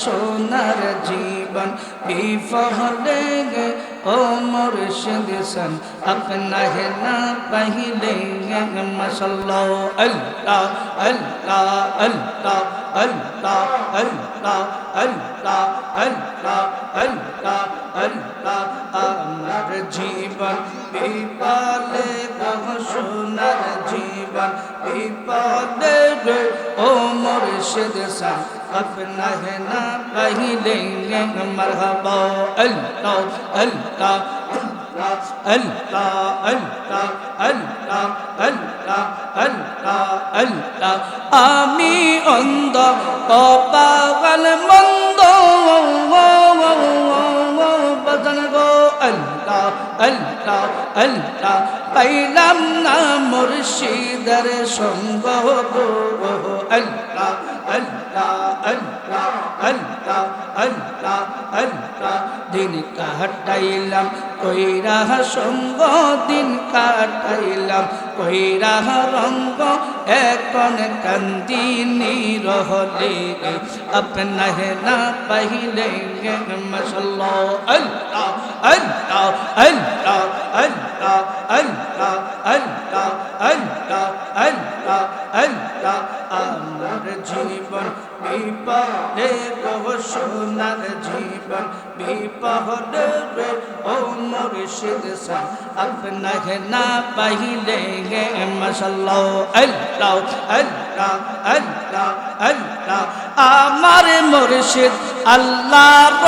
সোনার জীবন বিফলে গে ও মুর্শিদ सन अपना है ना पहले मसल्लाह अल्लाह अल्लाह अल्लाह अल्लाह अल्लाह अल्लाह अल्लाह अल्लाह अल्लाह আমার জীবন বিপালে সোনার জীবন বিপালে গে ও মুর্শিদ सन अपना है ना पहले मरहबा अल्लाह अल्लाह अल्लाह अल्लाह अल्लाह अल्लाह अल्लाह अल्लाह आमी अंध पागल मंद बदन गो अल्लाह अल्लाह अल्लाह पैलम ना मुर्शिदर संग गो अल्लाह अल्लाह अल्लाह अल्लाह अल्लाह अल्लाह दिन काटाइलाम কইরা সঙ্গ দিন কাটাইলাম কইরা রঙ্গ এখন কান্দিনি রহলে আপনা হে না পাইলে মাশাআল্লাহ আল্লাহ আল্লাহ আল্লাহ আল্লাহ আল্লাহ আল্লাহ আল্লাহ আল্লাহ আল্লাহ আমার জীবন বিপদে গো সোনার জীবন বিপদে ও মুর্শিদ सन अपना है ना पहले माशाअल्लाह अल्लाह अल्लाह अल्लाह अल्लाह আমার মুর্শিদ আল্লাহর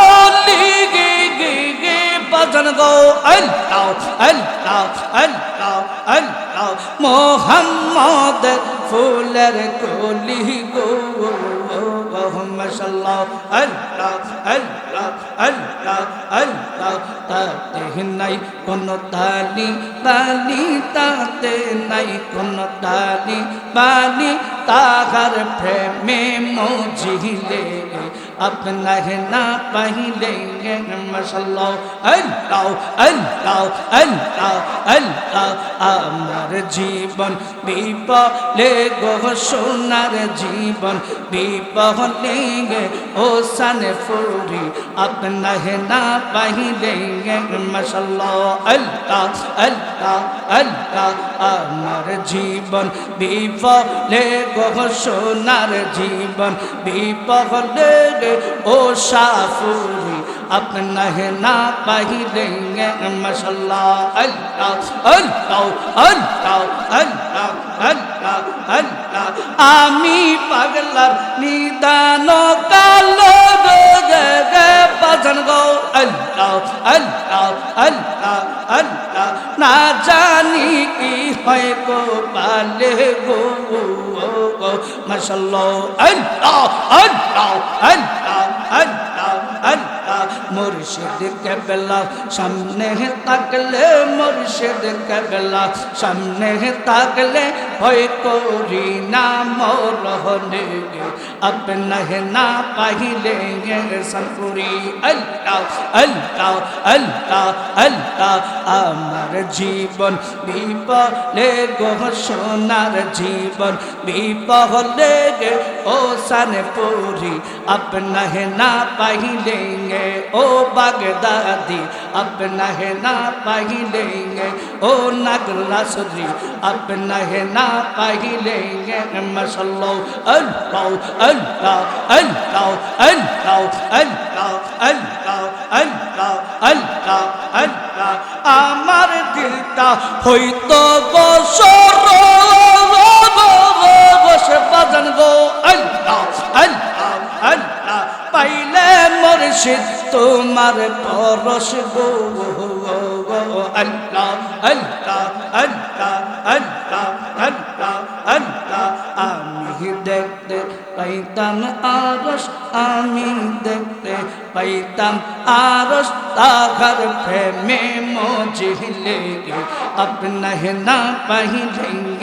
ওলি গে বাজান গো আল্লাহ আল্লাহ আল্লাহ আল্লাহ মোহাম্মদ ফুলের কলি গো মাশাআল্লাহ আল্লাহ আল্লাহ আল্লাহ আল্লাহ তাতে নাই কোন তালি বালি তাতে নাই কোন তালি বালি তাহার প্রেমে মজিলে अपना है ना पहले माशाअल्लाह अल्लाह अल्लाह अल्लाह अल्लाह আমার জীবন বিপলে গো সোনার জীবন বিপলে গে ও সানে ফুরি अपना है ना पहले माशाअल्लाह अल्लाह अल्लाह अल्लाह আমার জীবন বিপলে গো সোনার জীবন বিপলে ओ शाफुरी अपना है ना पहले माशाअल्लाह अल्लाह अल्लाह अल्लाह अल्लाह अल्लाह अल्लाह आमी पागलार निदान कालो गे बजन गो अल्लाह अल्लाह अल्लाह अल्लाह ना जानी की है को पाले गो माशाअल्लाह अल्लाह अल्लाह अल्लाह अल्लाह अल्लाह मुर्शिद केबला सामने ताकले मुर्शिद केबला सामने ताकले होय कोरी नाम रहने अपना है ना पहले संपुरी अल्लाह अल्लाह अल्लाह अल्लाह আমার জীবন বিপলে গো সোনার জীবন বিপলে ও সানে পুরি अपना है ना पहले ओ बागदादी अपना है ना पहले ओ नगला सुदरी अपना है ना पहले माशाअल्लाह अल्लाह अल्लाह अल्लाह अल्लाह अल्लाह अल्लाह अल्लाह अल्लाह अल्लाह আমার দিলটা হইতো গো সরো বসে বাজান গো আল্লাহ আল্লাহ আল্লাহ পাইলে মুর্শিদ তোমার পরশ গো আল্লাহ আল্লাহ আল্লাহ আল্লাহ আল্লাহ আল্লাহ আমি দেখতে পাইতাম আরশ আমি দেখতে পাইতাম আরশ তাহার প্রেমে মজিলে अपना है ना पहले